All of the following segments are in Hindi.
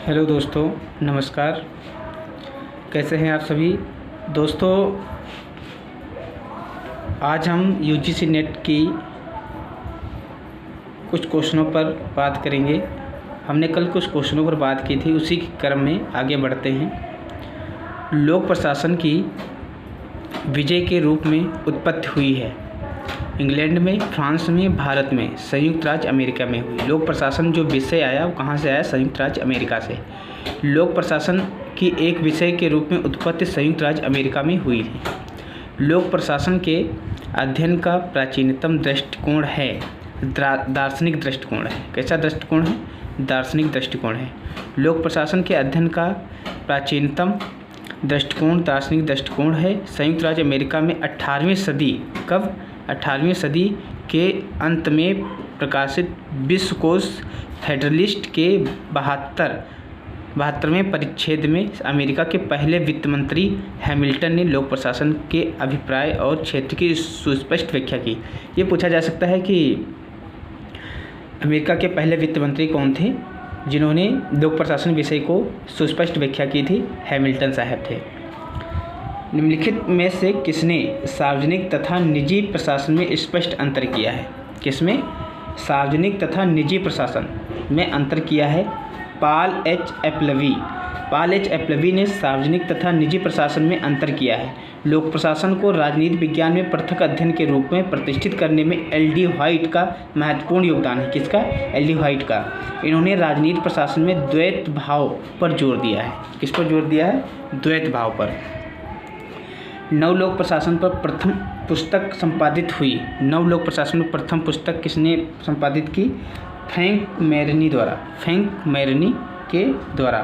हेलो दोस्तों, नमस्कार। कैसे हैं आप सभी दोस्तों। आज हम यूजीसी नेट की कुछ क्वेश्चनों पर बात करेंगे। हमने कल कुछ क्वेश्चनों पर बात की थी, उसी के क्रम में आगे बढ़ते हैं। लोक प्रशासन की विजय के रूप में उत्पत्ति हुई है। इंग्लैंड में, फ्रांस में, भारत में, संयुक्त राज्य अमेरिका में हुई। लोक प्रशासन जो विषय आया वो कहाँ से आया? संयुक्त राज्य अमेरिका से। लोक प्रशासन की एक विषय के रूप में उत्पत्ति संयुक्त राज्य अमेरिका में हुई थी। लोक प्रशासन के अध्ययन का प्राचीनतम दृष्टिकोण है दार्शनिक दृष्टिकोण है। कैसा दृष्टिकोण है? दार्शनिक दृष्टिकोण है। लोक प्रशासन के अध्ययन का प्राचीनतम दृष्टिकोण दार्शनिक दृष्टिकोण है। संयुक्त राज्य अमेरिका में 18वीं सदी, कब? 18वीं सदी के अंत में प्रकाशित विश्वकोश फेडरलिस्ट के 72वें परिच्छेद में अमेरिका के पहले वित्त मंत्री हैमिल्टन ने लोक प्रशासन के अभिप्राय और क्षेत्र की सुस्पष्ट व्याख्या की। ये पूछा जा सकता है कि अमेरिका के पहले वित्त मंत्री कौन थे जिन्होंने लोक प्रशासन विषय को सुस्पष्ट व्याख्या की थी? हैमिल्टन साहब थे। निम्नलिखित में से किसने सार्वजनिक तथा निजी प्रशासन में स्पष्ट अंतर किया है? किसमें सार्वजनिक तथा निजी प्रशासन में अंतर किया है? पॉल एच एप्लवी ने सार्वजनिक तथा निजी प्रशासन में अंतर किया है। लोक प्रशासन को राजनीति विज्ञान में पृथक अध्ययन के रूप में प्रतिष्ठित करने में एल.डी. व्हाइट का महत्वपूर्ण योगदान है। किसका? एल.डी. व्हाइट का। इन्होंने राजनीति प्रशासन में द्वैत भाव पर जोर दिया है। किस पर जोर दिया है? द्वैत भाव पर। नवलोक प्रशासन पर प्रथम पुस्तक संपादित हुई। नवलोक प्रशासन पर प्रथम पुस्तक किसने संपादित की? फ्रैंक मेरनी द्वारा। फ्रैंक मेरनी के द्वारा।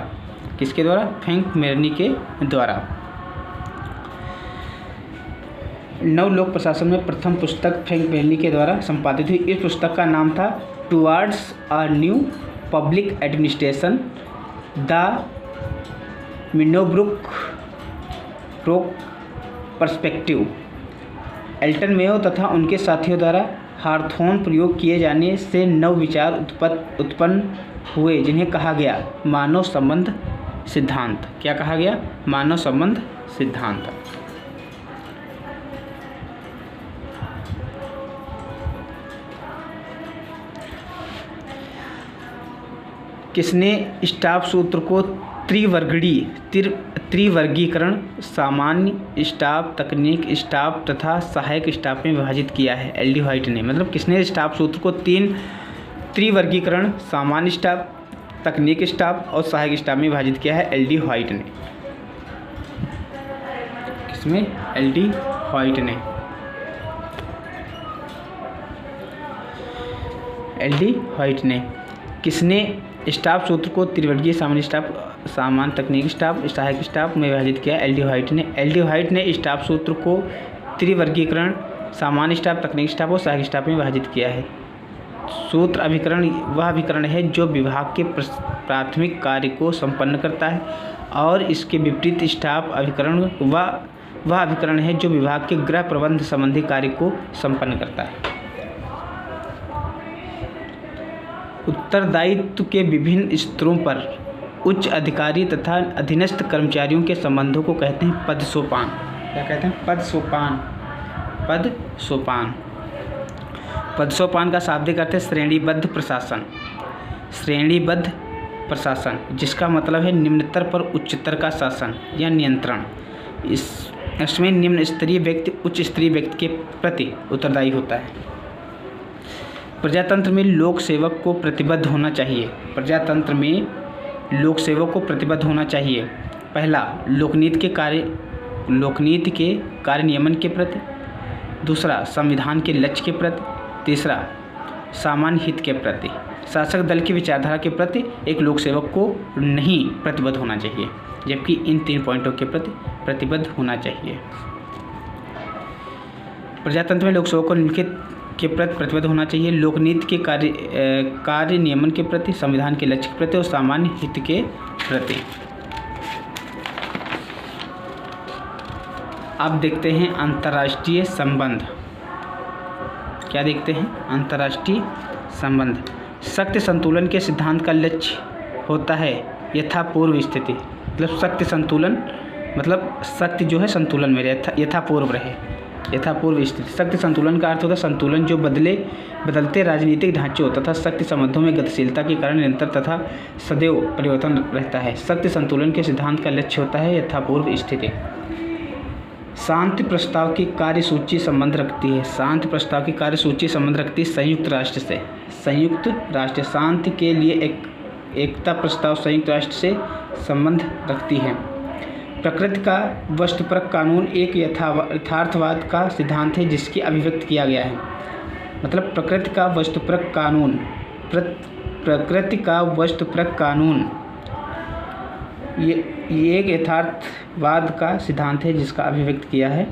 किसके द्वारा? फ्रैंक मेरनी के द्वारा। नवलोक प्रशासन में प्रथम पुस्तक फ्रैंक मेरनी के द्वारा संपादित हुई। इस पुस्तक का नाम था towards a new public administration, the Minnowbrook perspective. Elton Mayo तथा उनके साथियों द्वारा हार्थोन प्रयोग किए जाने से नव विचार उत्पन्न हुए जिन्हें कहा गया मानव संबंध सिद्धांत। क्या कहा गया? मानव संबंध सिद्धांत। किसने स्टाफ सूत्र को त्रिवर्गीकरण, सामान्य स्टाफ, तकनीक स्टाफ तथा सहायक स्टाफ में विभाजित किया है? एल.डी. व्हाइट ने। मतलब किसने स्टाफ सूत्र को त्रिवर्गीकरण, सामान्य स्टाफ, तकनीक स्टाफ और सहायक स्टाफ में विभाजित किया है? एल.डी. व्हाइट ने। किसमें? एल.डी. व्हाइट ने। एल.डी. व्हाइट ने। किसने स्टाफ सूत्र को त्रिवर्गीय, सामान्य स्टाफ, सामान्य तकनीकी स्टाफ, सहायक स्टाफ में विभाजित किया? एल.डी. व्हाइट ने। एल.डी. व्हाइट ने स्टाफ सूत्र को त्रिवर्गीकरण, सामान्य स्टाफ, तकनीकी स्टाफ और सहायक स्टाफ में विभाजित किया है। सूत्र अभिकरण वह अभिकरण है जो विभाग के प्राथमिक कार्य को संपन्न करता है, और इसके विपरीत स्टाफ अभिकरण वह अभिकरण है जो विभाग के गृह प्रबंध संबंधी कार्य को संपन्न करता है। उत्तरदायित्व के विभिन्न स्तरों पर उच्च अधिकारी तथा अधीनस्थ कर्मचारियों के संबंधों को कहते हैं पद सोपान। क्या कहते हैं? पद सोपान। पद सोपान। पद सोपान का शाब्दिक अर्थ है श्रेणीबद्ध प्रशासन। श्रेणीबद्ध प्रशासन, जिसका मतलब है निम्नतर पर उच्चतर का शासन या नियंत्रण। इसमें निम्न स्तरीय व्यक्ति उच्च स्तरीय व्यक्ति के प्रति उत्तरदायी होता है। प्रजातंत्र में लोक सेवक को प्रतिबद्ध होना चाहिए। प्रजातंत्र में लोक सेवक को प्रतिबद्ध होना चाहिए। पहला, लोकनीति के कार्य नियमन के प्रति। दूसरा, संविधान के लक्ष्य के प्रति। तीसरा, सामान्य हित के प्रति। शासक दल की विचारधारा के प्रति एक लोक सेवक को नहीं प्रतिबद्ध होना चाहिए, जबकि इन 3 पॉइंटों के प्रति प्रतिबद्ध होना चाहिए। प्रजातंत्र में लोक सेवक को निम्नलिखित के प्रति प्रतिबद्ध होना चाहिए: लोकनीति के कार्य नियमन के प्रति, संविधान के लक्ष्य के प्रति और सामान्य हित के प्रति। अब देखते हैं अंतर्राष्ट्रीय संबंध। क्या देखते हैं? अंतर्राष्ट्रीय संबंध। शक्ति संतुलन के सिद्धांत का लक्ष्य होता है यथापूर्व स्थिति, मतलब शक्ति संतुलन, मतलब शक्ति जो है संतुलन में रहे, यथापूर्व रहे, यथापूर्व स्थिति। शक्ति संतुलन का अर्थ होता है संतुलन जो बदलते राजनीतिक ढांचों तथा शक्ति संबंधों में गतिशीलता के कारण निरंतर तथा सदैव परिवर्तन रहता है। शक्ति संतुलन के सिद्धांत का लक्ष्य होता है यथापूर्व स्थिति। शांति प्रस्ताव की कार्यसूची संबंध रखती है, शांति प्रस्ताव की कार्यसूची संबंध रखती है संयुक्त राष्ट्र से। संयुक्त राष्ट्र शांति के लिए एकता प्रस्ताव संयुक्त राष्ट्र से संबंध रखती है। प्रकृति का वस्तुपरक कानून एक यथार्थवाद का सिद्धांत है जिसकी अभिव्यक्त किया गया है। मतलब प्रकृति का वस्तुपरक कानून, प्रकृति का वस्तुपरक कानून ये एक यथार्थवाद का सिद्धांत है जिसका अभिव्यक्त किया है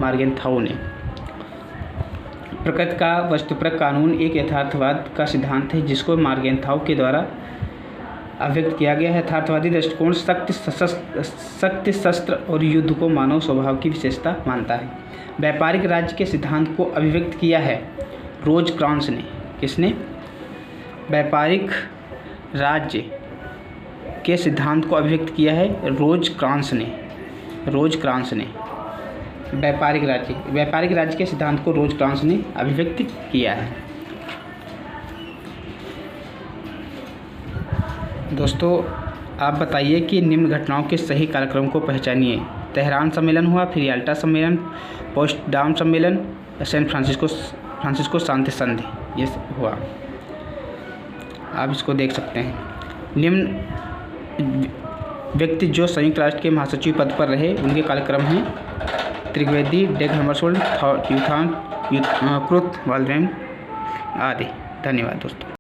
मॉर्गेनथाउ ने। प्रकृति का वस्तुपरक कानून एक यथार्थवाद का सिद्धांत है जिसको मॉर्गेनथाउ के द्वारा अभिव्यक्त किया गया है। यथार्थवादी दृष्टिकोण शक्ति, शस्त्र और युद्ध को मानव स्वभाव की विशेषता मानता है। व्यापारिक राज्य के सिद्धांत को अभिव्यक्त किया है रोजक्रॉन्स ने। किसने? व्यापारिक राज्य के सिद्धांत को अभिव्यक्त किया है रोजक्रॉन्स ने। रोजक्रॉन्स ने व्यापारिक राज्य के सिद्धांत को रोजक्रॉन्स ने अभिव्यक्त किया है। दोस्तों आप बताइए कि निम्न घटनाओं के सही कालक्रम को पहचानिए। तेहरान सम्मेलन हुआ, फिर याल्टा सम्मेलन, पोट्सडाम सम्मेलन, सैन फ्रांसिस्को शांति संधि, ये हुआ। आप इसको देख सकते हैं। निम्न व्यक्ति जो संयुक्त राष्ट्र के महासचिव पद पर रहे उनके कालक्रम हैं त्रिवेदी, डेग हैमरशोल्ड, क्रुथ वाल्ड्रेन आदि। धन्यवाद दोस्तों।